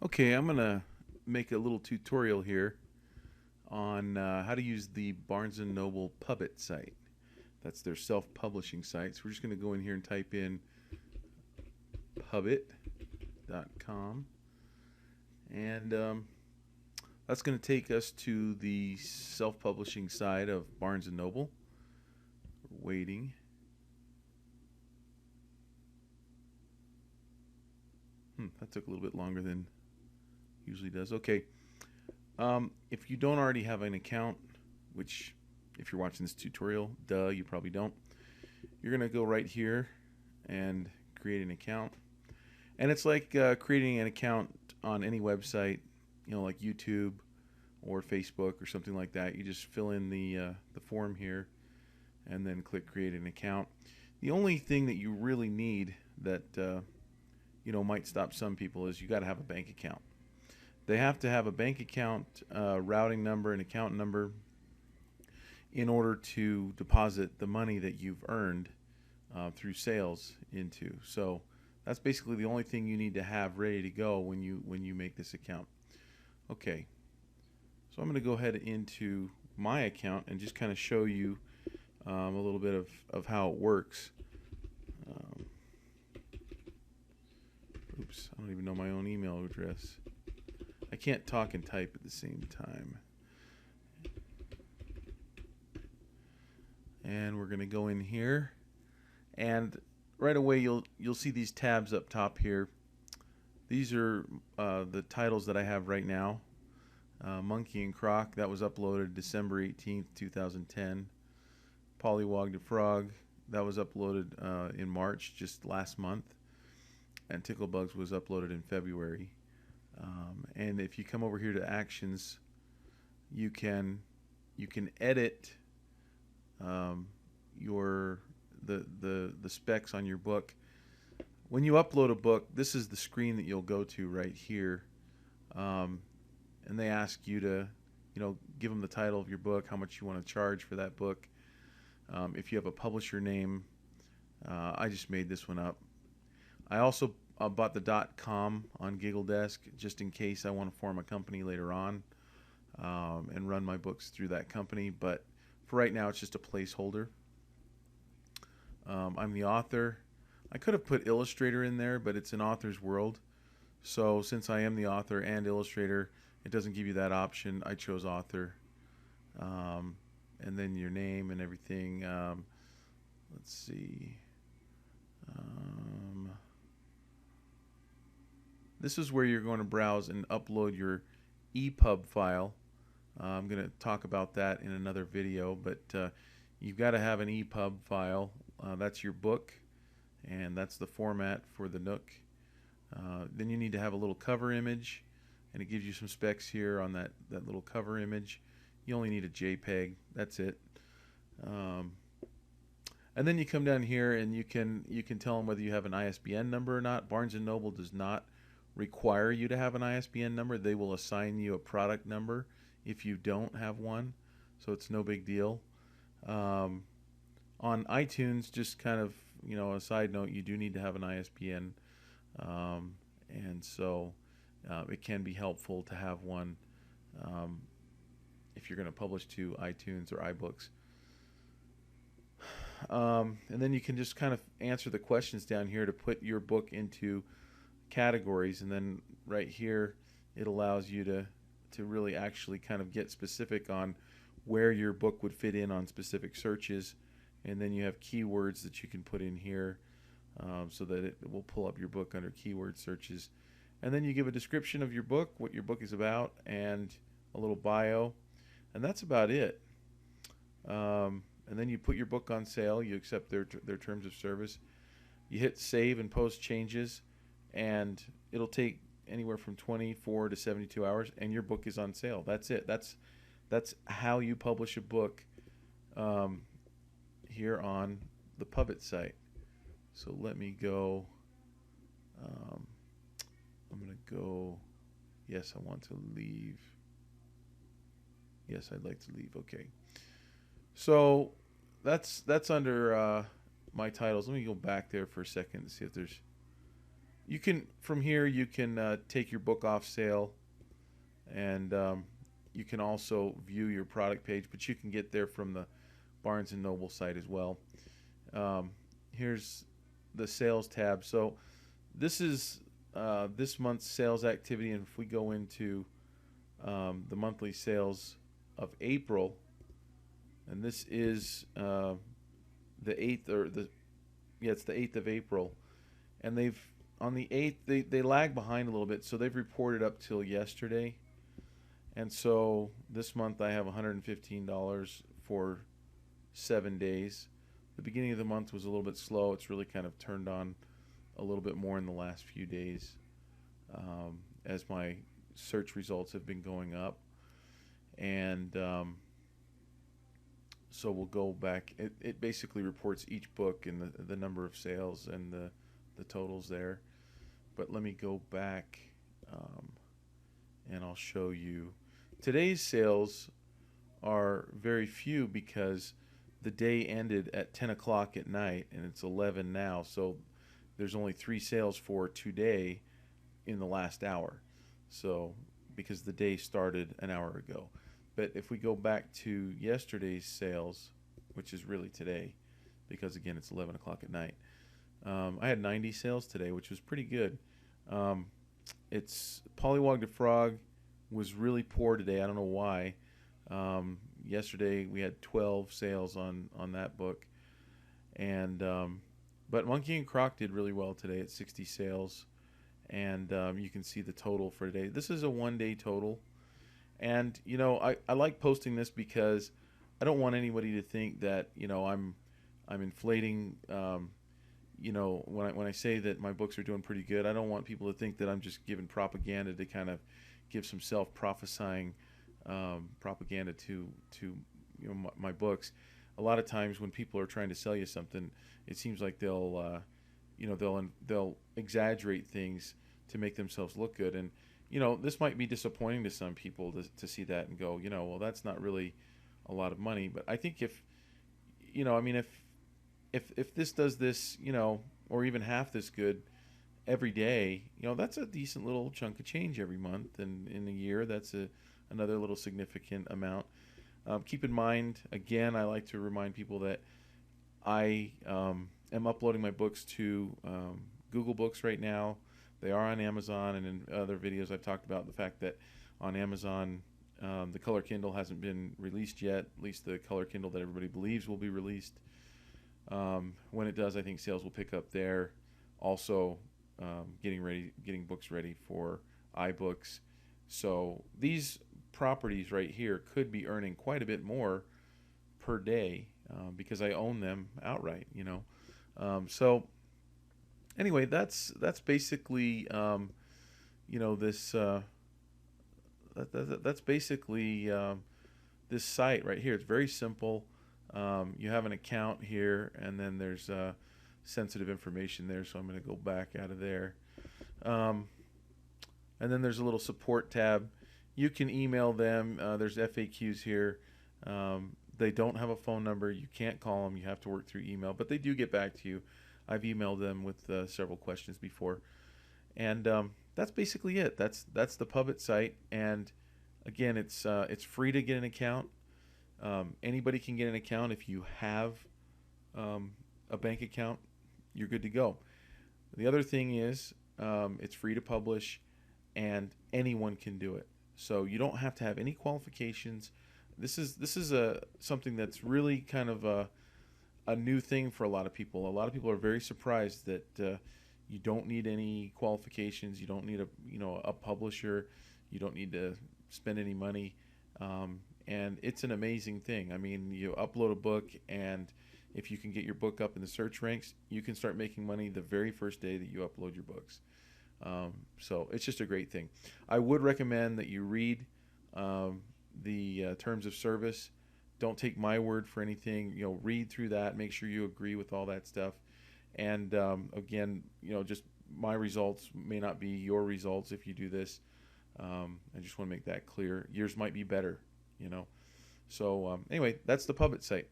Okay, I'm gonna make a little tutorial here on how to use the Barnes and Noble Pubit site. That's their self-publishing site. So we're just gonna go in here and type in pubit.com, and that's gonna take us to the self-publishing side of Barnes and Noble. We're waiting. That took a little bit longer than usually does. Okay. If you don't already have an account, which if you're watching this tutorial, duh, you probably don't, you're going to go right here and create an account. And it's like creating an account on any website, like YouTube or Facebook or something like that. You just fill in the form here and then click create an account. The only thing that you really need that might stop some people is you got to have a bank account. They have to have a bank account, routing number, and account number in order to deposit the money that you've earned through sales into. So that's basically the only thing you need to have ready to go when you make this account. Okay, so I'm going to go ahead into my account and just kind of show you a little bit of how it works. Oops, I don't even know my own email address. I can't talk and type at the same time. And we're going to go in here, and right away you'll see these tabs up top here. These are the titles that I have right now. Monkey and Croc, that was uploaded December 18th, 2010. Pollywog the Frog, that was uploaded in March, just last month. And Ticklebugs was uploaded in February. And if you come over here to actions, you can edit your the specs on your book. When you upload a book, this is the screen that you'll go to right here, and they ask you to give them the title of your book, how much you want to charge for that book. If you have a publisher name, I just made this one up. I also bought the .com on GiggleDesk just in case I want to form a company later on and run my books through that company. But for right now, it's just a placeholder. I'm the author. I could have put illustrator in there, but it's an author's world. So since I am the author and illustrator, it doesn't give you that option. I chose author. And then your name and everything. Let's see. This is where you're going to browse and upload your EPUB file. I'm going to talk about that in another video, but you've got to have an EPUB file. That's your book, and that's the format for the Nook. Then you need to have a little cover image, and it gives you some specs here on that little cover image. You only need a JPEG. That's it. And then you come down here, and you can tell them whether you have an ISBN number or not. Barnes and Noble does not require you to have an ISBN number. They will assign you a product number if you don't have one, so it's no big deal. On iTunes, just kind of a side note, you do need to have an ISBN, and so it can be helpful to have one if you're going to publish to iTunes or iBooks. And then you can just kind of answer the questions down here to put your book into categories, and then right here it allows you to really actually kind of get specific on where your book would fit in on specific searches, and then you have keywords that you can put in here so that it will pull up your book under keyword searches. And then you give a description of your book, what your book is about, and a little bio, and that's about it. And then you put your book on sale. You accept their terms of service. You hit save and post changes, and it'll take anywhere from 24 to 72 hours, and your book is on sale. That's it. That's how you publish a book here on the Pubit site. So let me go. I'm going to go. Yes, I want to leave. Yes, I'd like to leave. Okay. So that's under my titles. Let me go back there for a second and see if there's you can from here you can take your book off sale, and you can also view your product page, but you can get there from the Barnes and Noble site as well. Here's the sales tab. So this is this month's sales activity, and if we go into the monthly sales of April, and this is the 8th, or the yeah, it's the 8th of April, and they've on the 8th they lag behind a little bit, so they've reported up till yesterday, and so this month I have $115 for 7 days. The beginning of the month was a little bit slow. It's really kind of turned on a little bit more in the last few days, as my search results have been going up, and so we'll go back. It basically reports each book and the number of sales and the totals there. But let me go back, and I'll show you. Today's sales are very few because the day ended at 10 o'clock at night, and it's 11 now. So there's only 3 sales for today in the last hour. So because the day started an hour ago. But if we go back to yesterday's sales, which is really today, because again it's 11 o'clock at night, I had 90 sales today, which was pretty good. It's Pollywog the Frog was really poor today. I don't know why. Yesterday we had 12 sales on that book, and but Monkey and Croc did really well today at 60 sales, and you can see the total for today. This is a 1-day total. And you know, I like posting this because I don't want anybody to think that, you know, I'm inflating. You know, when I say that my books are doing pretty good, I don't want people to think that I'm just giving propaganda to kind of give some self-prophesying propaganda to you know my books. A lot of times when people are trying to sell you something, it seems like they'll you know they'll exaggerate things to make themselves look good. And you know, this might be disappointing to some people to see that and go, you know, well, that's not really a lot of money. But I think if, you know, I mean, if this does this, you know, or even half this good every day, you know, that's a decent little chunk of change every month. And in a year, that's another little significant amount. Keep in mind, again, I like to remind people that I am uploading my books to Google Books right now. They are on Amazon, and in other videos I've talked about the fact that on Amazon the color Kindle hasn't been released yet, at least the color Kindle that everybody believes will be released. When it does, I think sales will pick up there. Also, getting books ready for iBooks. So these properties right here could be earning quite a bit more per day because I own them outright, you know. So anyway, that's basically you know, this that's basically this site right here. It's very simple. You have an account here, and then there's sensitive information there, so I'm going to go back out of there. And then there's a little support tab. You can email them. There's FAQs here. They don't have a phone number. You can't call them. You have to work through email, but they do get back to you. I've emailed them with several questions before, and that's basically it. That's the Pubit site, and again, it's free to get an account. Anybody can get an account. If you have a bank account, you're good to go. The other thing is it's free to publish, and anyone can do it. So you don't have to have any qualifications. This is something that's really kind of a new thing for a lot of people. A lot of people are very surprised that you don't need any qualifications. You don't need a publisher. You don't need to spend any money. And it's an amazing thing. I mean, you upload a book, and if you can get your book up in the search ranks, you can start making money the very first day that you upload your books. So it's just a great thing. I would recommend that you read the terms of service. Don't take my word for anything. You know, read through that. Make sure you agree with all that stuff. And again, you know, just my results may not be your results if you do this. I just want to make that clear. Yours might be better, you know. So anyway, that's the Pubit site.